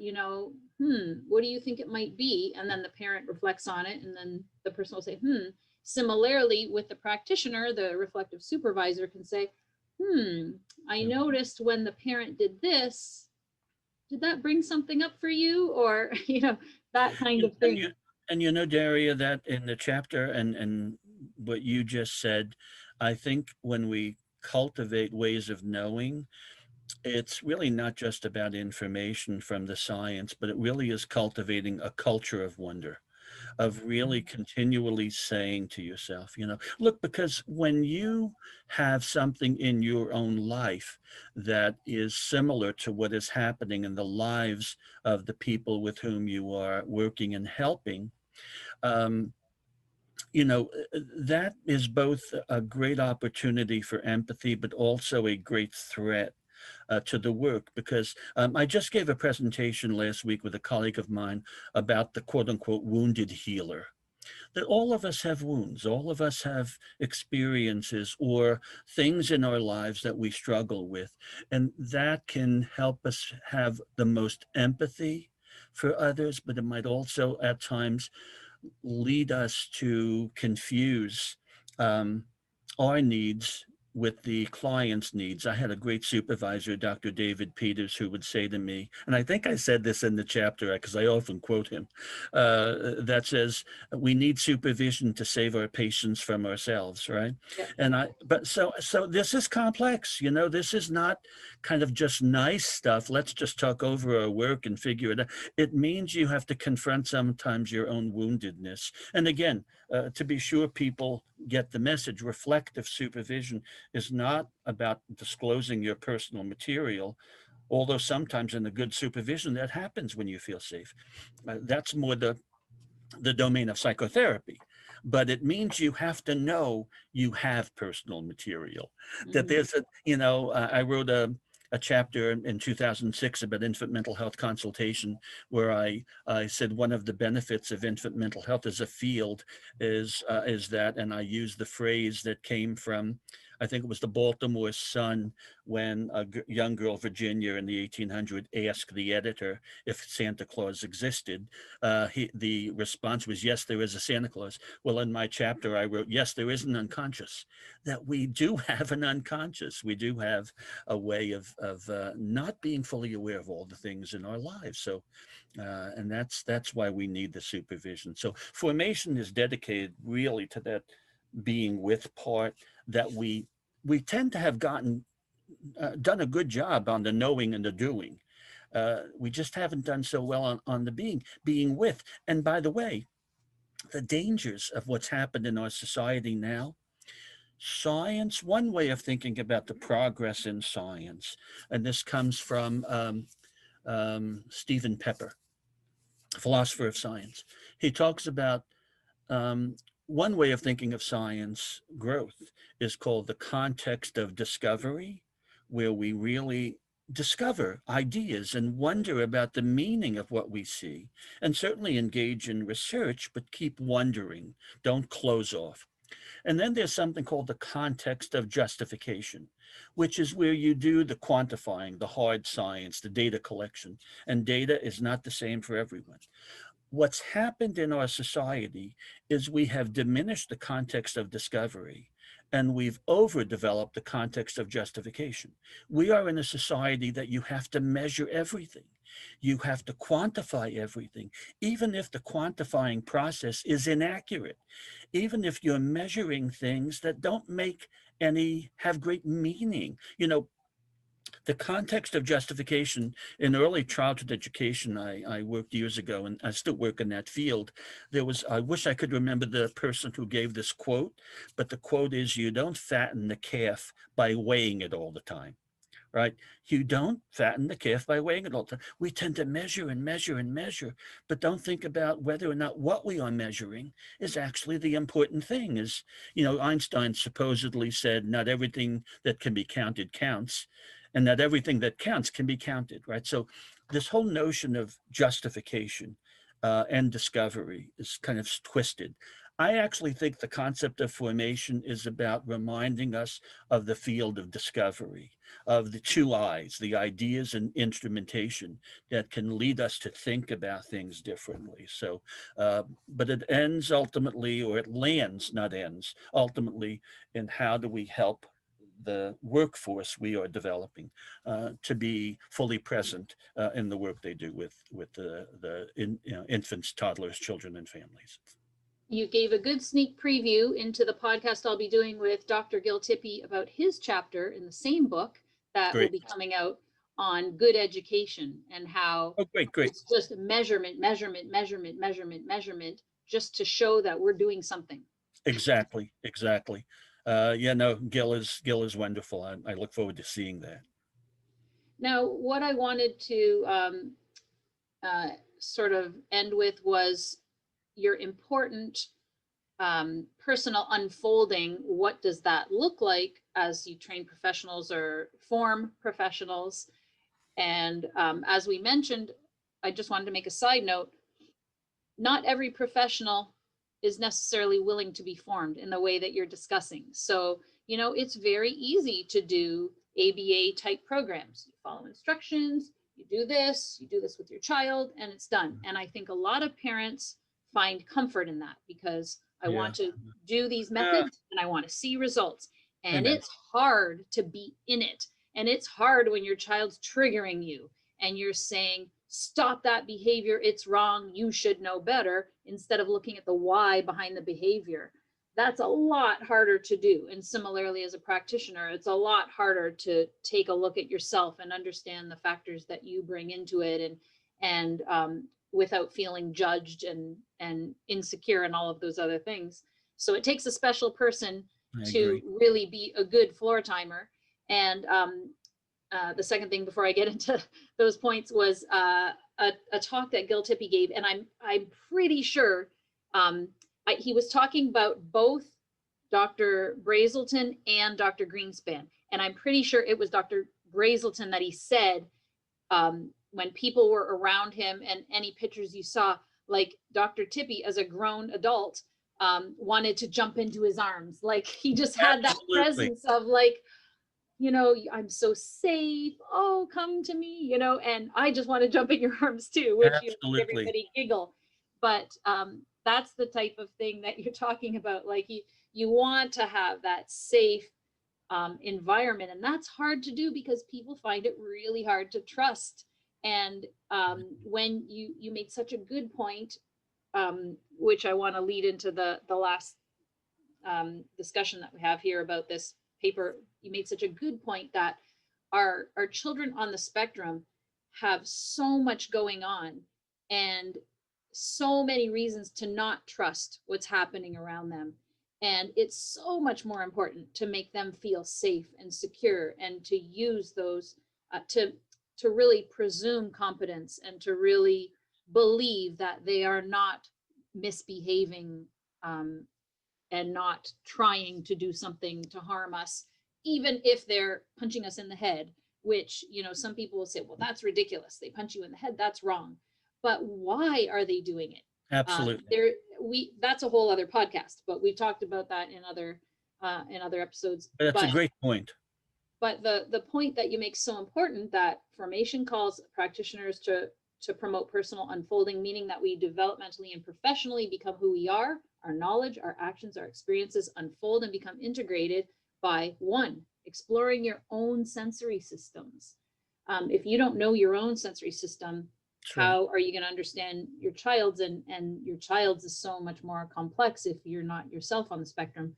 S1: what do you think it might be? And then the parent reflects on it, and then the person will say, Similarly, with the practitioner, the reflective supervisor can say, I noticed when the parent did this, did that bring something up for you? Or, that kind of
S2: And
S1: thing.
S2: Daria, that in the chapter and what you just said, I think when we cultivate ways of knowing, it's really not just about information from the science, but it really is cultivating a culture of wonder, of really continually saying to yourself, look, because when you have something in your own life that is similar to what is happening in the lives of the people with whom you are working and helping, um, that is both a great opportunity for empathy, but also a great threat to the work, because I just gave a presentation last week with a colleague of mine about the quote unquote wounded healer. That all of us have wounds, all of us have experiences or things in our lives that we struggle with. And that can help us have the most empathy for others, but it might also at times lead us to confuse um, our needs with the client's needs. I had a great supervisor, Dr. David Peters, who would say to me, and I think I said this in the chapter because I often quote him, that says, we need supervision to save our patients from ourselves, right?
S1: Yeah.
S2: But so this is complex, you know, this is not kind of just nice stuff. Let's just talk over our work and figure it out. It means you have to confront sometimes your own woundedness. And again, to be sure people get the message, reflective supervision is not about disclosing your personal material, although sometimes in a good supervision that happens when you feel safe. That's more the domain of psychotherapy. But it means you have to know you have personal material. That
S1: Mm.
S2: there's a, you know, I wrote a chapter in 2006 about infant mental health consultation, where I said one of the benefits of infant mental health as a field is that, and I used the phrase that came from, I think it was the Baltimore Sun, when a young girl, Virginia, in the 1800s asked the editor if Santa Claus existed. The response was, yes, there is a Santa Claus. Well, in my chapter, I wrote, yes, there is an unconscious, that we do have an unconscious. We do have a way of not being fully aware of all the things in our lives. So, and that's why we need the supervision. So formation is dedicated really to that being with part, that we tend to have done a good job on the knowing and the doing. We just haven't done so well on the being with. And by the way, the dangers of what's happened in our society now, science, one way of thinking about the progress in science, and this comes from Stephen Pepper, philosopher of science. He talks about um, one way of thinking of science growth is called the context of discovery, where we really discover ideas and wonder about the meaning of what we see, and certainly engage in research, but keep wondering, don't close off. And then there's something called the context of justification, which is where you do the quantifying, the hard science, the data collection, and data is not the same for everyone. What's happened in our society is we have diminished the context of discovery and we've overdeveloped the context of justification. We are in a society that you have to measure everything. You have to quantify everything, even if the quantifying process is inaccurate, even if you're measuring things that don't have great meaning. You know, the context of justification in early childhood education, I worked years ago and I still work in that field. I wish I could remember the person who gave this quote, but the quote is, you don't fatten the calf by weighing it all the time, right? You don't fatten the calf by weighing it all the time. We tend to measure and measure and measure, but don't think about whether or not what we are measuring is actually the important thing. Is, you know, Einstein supposedly said, not everything that can be counted counts, and that everything that counts can be counted, right? So this whole notion of justification and discovery is kind of twisted. I actually think the concept of formation is about reminding us of the field of discovery, of the two eyes, the ideas and instrumentation that can lead us to think about things differently. So, but it ends ultimately, or it lands, not ends, ultimately in how do we help the workforce we are developing to be fully present in the work they do with infants, toddlers, children, and families.
S1: You gave a good sneak preview into the podcast I'll be doing with Dr. Gil Tippy about his chapter in the same book that will
S2: Great.
S1: be coming out on good education and how
S2: Great.
S1: it's just measurement, just to show that we're doing something.
S2: Exactly. Yeah, no, Gil is wonderful. I look forward to seeing that.
S1: Now, what I wanted to sort of end with was your important personal unfolding. What does that look like as you train professionals or form professionals? And as we mentioned, I just wanted to make a side note, not every professional is necessarily willing to be formed in the way that you're discussing. So, you know, it's very easy to do ABA type programs. You follow instructions, you do this with your child, and it's done. And I think a lot of parents find comfort in that because I
S2: Yeah.
S1: want to do these
S2: Yeah.
S1: methods and I want to see results. And
S2: Amen.
S1: it's hard to be in it. And it's hard when your child's triggering you and you're saying, stop that behavior. It's wrong. You should know better, instead of looking at the why behind the behavior. That's a lot harder to do. And similarly, as a practitioner, it's a lot harder to take a look at yourself and understand the factors that you bring into it, and without feeling judged and insecure and all of those other things. So it takes a special person
S2: I
S1: to
S2: agree.
S1: really be a good floor timer. And the second thing before I get into those points was a talk that Gil Tippy gave, and I'm pretty sure he was talking about both Dr. Brazelton and Dr. Greenspan, and I'm pretty sure it was Dr. Brazelton that he said, when people were around him and any pictures you saw, like Dr. Tippy as a grown adult wanted to jump into his arms, like he just had that
S2: Absolutely.
S1: presence of like, I'm so safe. Oh, come to me, and I just want to jump in your arms too, which made
S2: Absolutely.
S1: everybody giggle. But that's the type of thing that you're talking about. Like you want to have that safe environment, and that's hard to do because people find it really hard to trust. And when you made such a good point, which I want to lead into the last discussion that we have here about this paper. You made such a good point that our children on the spectrum have so much going on and so many reasons to not trust what's happening around them. And it's so much more important to make them feel safe and secure, and to use those to really presume competence and to really believe that they are not misbehaving, um, and not trying to do something to harm us, even if they're punching us in the head, which, some people will say, well, that's ridiculous. They punch you in the head. That's wrong. But why are they doing it?
S2: Absolutely.
S1: That's a whole other podcast, but we've talked about that in other episodes.
S2: That's a great point.
S1: But the point that you make is so important, that formation calls practitioners to promote personal unfolding, meaning that we developmentally and professionally become who we are. Our knowledge, our actions, our experiences unfold and become integrated by, one, exploring your own sensory systems. If you don't know your own sensory system, how are you going to understand your child's? And your child's is so much more complex if you're not yourself on the spectrum.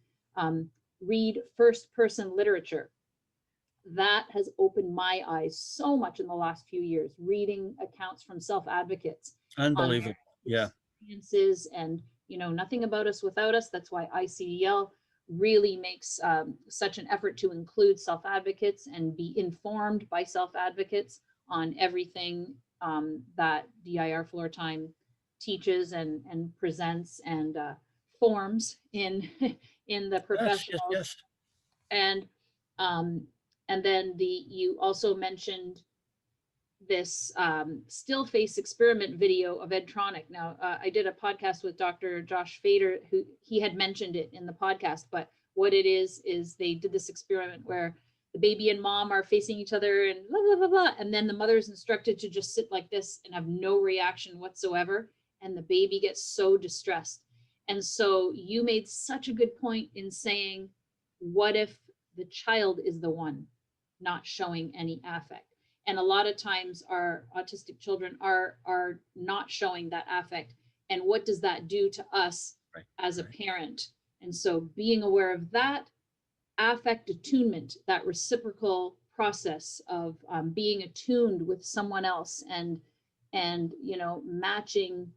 S1: Read first person literature. That has opened my eyes so much in the last few years, reading accounts from self-advocates on
S2: Unbelievable.
S1: their
S2: Yeah.
S1: experiences, and nothing about us without us. That's why ICDL really makes such an effort to include self-advocates and be informed by self-advocates on everything that DIR Floor Time teaches and presents and forms in in the
S2: Yes. Yes.
S1: professionals.
S2: Yes.
S1: And um, and then you also mentioned this still face experiment video of Edtronic. Now, I did a podcast with Dr. Josh Fader, who he had mentioned it in the podcast, but what it is they did this experiment where the baby and mom are facing each other and blah, blah, blah, blah. And then the mother is instructed to just sit like this and have no reaction whatsoever. And the baby gets so distressed. And so you made such a good point in saying, what if the child is the one not showing any affect? And a lot of times our autistic children are not showing that affect. And what does that do to us
S2: Right.
S1: as a
S2: Right.
S1: parent? And so being aware of that, affect attunement, that reciprocal process of being attuned with someone else, and matching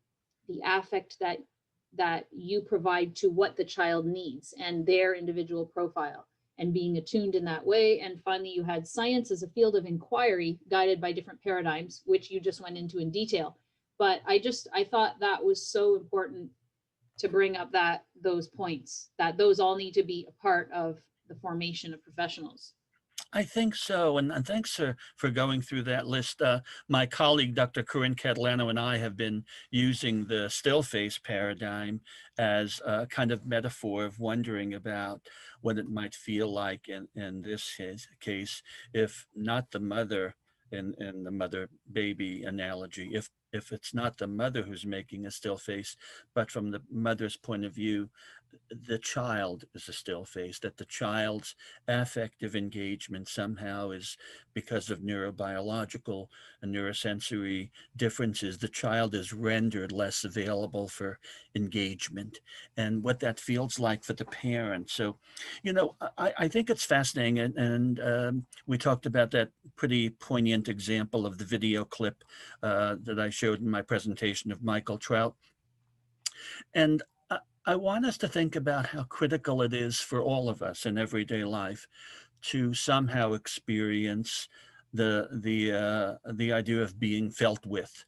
S1: the affect that you provide to what the child needs and their individual profile, and being attuned in that way. And finally, you had science as a field of inquiry guided by different paradigms, which you just went into in detail. But I thought that was so important to bring up, that those points, that those all need to be a part of the formation of professionals.
S2: I think so. And thanks for going through that list. My colleague, Dr. Corinne Catalano, and I have been using the still face paradigm as a kind of metaphor of wondering about what it might feel like in this case, if not the mother, in the mother baby analogy, if it's not the mother who's making a still face, but from the mother's point of view, the child is a still face, that the child's affective engagement somehow is because of neurobiological and neurosensory differences. The child is rendered less available for engagement, and what that feels like for the parent. So, I think it's fascinating. And we talked about that pretty poignant example of the video clip that I showed in my presentation of Michael Trout. And I want us to think about how critical it is for all of us in everyday life to somehow experience the idea of being felt with,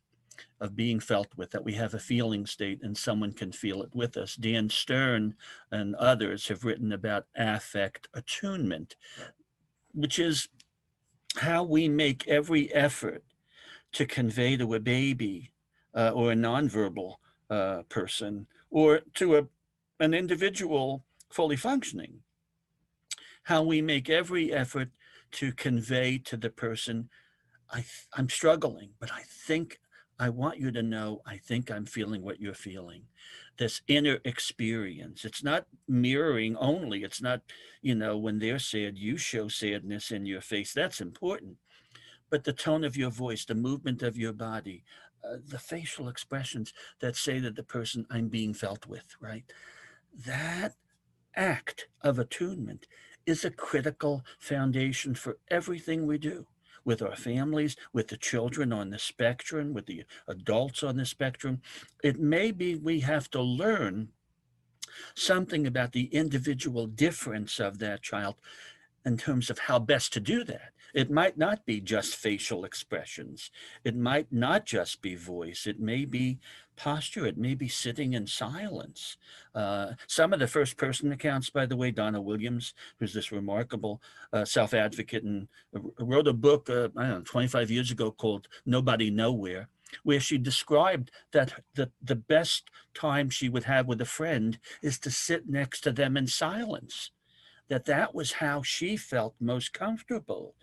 S2: that we have a feeling state and someone can feel it with us. Dan Stern and others have written about affect attunement, which is how we make every effort to convey to a baby or a nonverbal person, or to an individual fully functioning, how we make every effort to convey to the person, I'm struggling, but I want you to know, I think I'm feeling what you're feeling. This inner experience. It's not mirroring only. It's not, when they're sad, you show sadness in your face. That's important. But the tone of your voice, the movement of your body, the facial expressions that say to the person, I'm being felt with, right? That act of attunement is a critical foundation for everything we do with our families, with the children on the spectrum, with the adults on the spectrum. It may be we have to learn something about the individual difference of that child in terms of how best to do that. It might not be just facial expressions. It might not just be voice. It may be posture. It may be sitting in silence. Some of the first person accounts, by the way, Donna Williams, who's this remarkable self-advocate, and wrote a book, I don't know, 25 years ago called Nobody Nowhere, where she described that the best time she would have with a friend is to sit next to them in silence, that was how she felt most comfortable.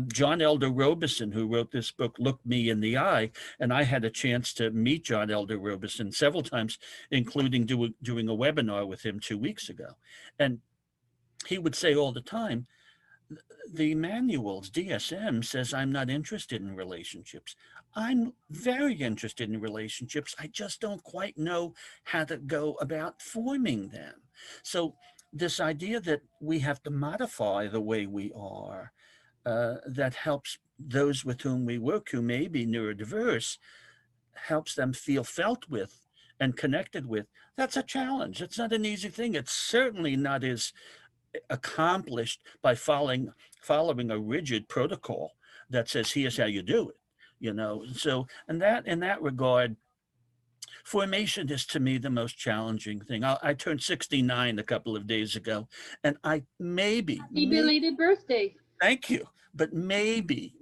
S2: John Elder Robison, who wrote this book, Look Me in the Eye, and I had a chance to meet John Elder Robison several times, including doing a webinar with him 2 weeks ago. And he would say all the time, the manuals, DSM says I'm not interested in relationships. I'm very interested in relationships. I just don't quite know how to go about forming them. So this idea that we have to modify the way we are, that helps those with whom we work who may be neurodiverse, helps them feel felt with and connected with. That's a challenge. It's not an easy thing. It's certainly not as accomplished by following a rigid protocol that says here's how you do it. So in that regard, formation is to me the most challenging thing. I turned 69 a couple of days ago, and I maybe
S1: belated birthday.
S2: Thank you, but maybe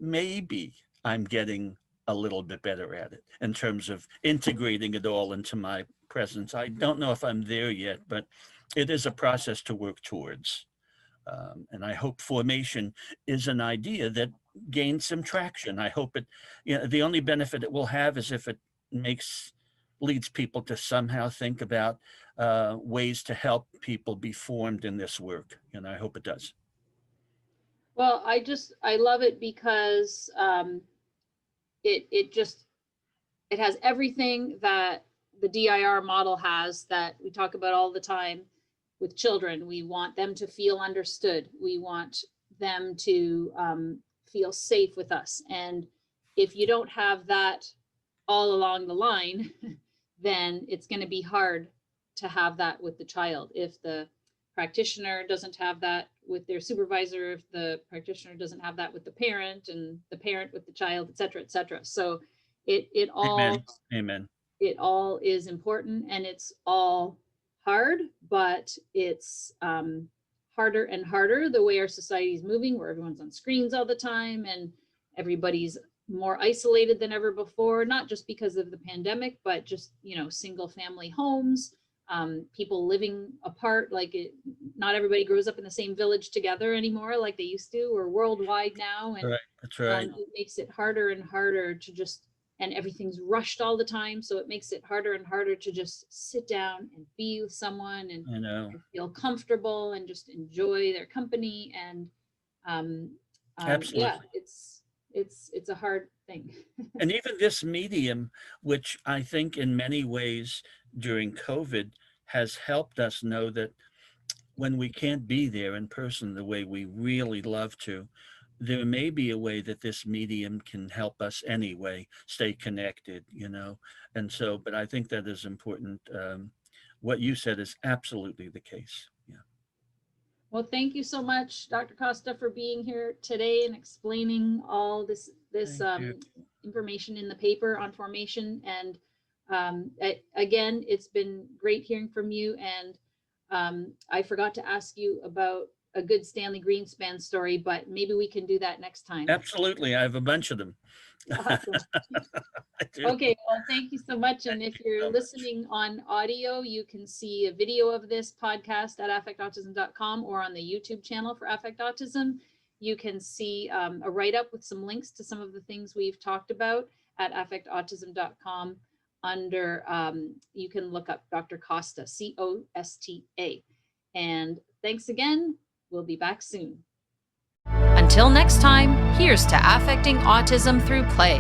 S2: I'm getting a little bit better at it in terms of integrating it all into my presence. I don't know if I'm there yet, but it is a process to work towards. And I hope formation is an idea that gains some traction. I hope the only benefit it will have is if it leads people to somehow think about ways to help people be formed in this work. And I hope it does.
S1: Well, I love it because it has everything that the DIR model has that we talk about all the time with children. We want them to feel understood. We want them to feel safe with us. And if you don't have that all along the line, then it's going to be hard to have that with the child. If the practitioner doesn't have that with their supervisor, if the practitioner doesn't have that with the parent, and the parent with the child, et cetera, et cetera. So it all,
S2: Amen.
S1: It all is important, and it's all hard, but it's harder and harder the way our society is moving, where everyone's on screens all the time and everybody's more isolated than ever before, not just because of the pandemic, but just, single family homes, people living apart. Not everybody grows up in the same village together anymore like they used to, or worldwide now. And
S2: Right. That's right.
S1: it makes it harder and harder to just and everything's rushed all the time. So it makes it harder and harder to just sit down and be with someone and
S2: I know.
S1: feel comfortable and just enjoy their company. And
S2: Absolutely.
S1: yeah, it's a hard thing.
S2: And even this medium, which I think in many ways during COVID has helped us know that when we can't be there in person the way we really love to, there may be a way that this medium can help us anyway, stay connected, you know? And so, but I think that is important. What you said is absolutely the case. Yeah.
S1: Well, thank you so much, Dr. Costa, for being here today and explaining all this
S2: Thank you.
S1: information in the paper on formation. And again, it's been great hearing from you. And I forgot to ask you about a good Stanley Greenspan story, but maybe we can do that next time.
S2: Absolutely. I have a bunch of them.
S1: Awesome.
S2: I do.
S1: Okay, well, thank you so much. And if you're listening on audio, you can see a video of this podcast at affectautism.com or on the YouTube channel for Affect Autism. You can see a write-up with some links to some of the things we've talked about at affectautism.com under, you can look up Dr. Costa, C-O-S-T-A. And thanks again. We'll be back soon.
S3: Until next time, here's to affecting autism through play.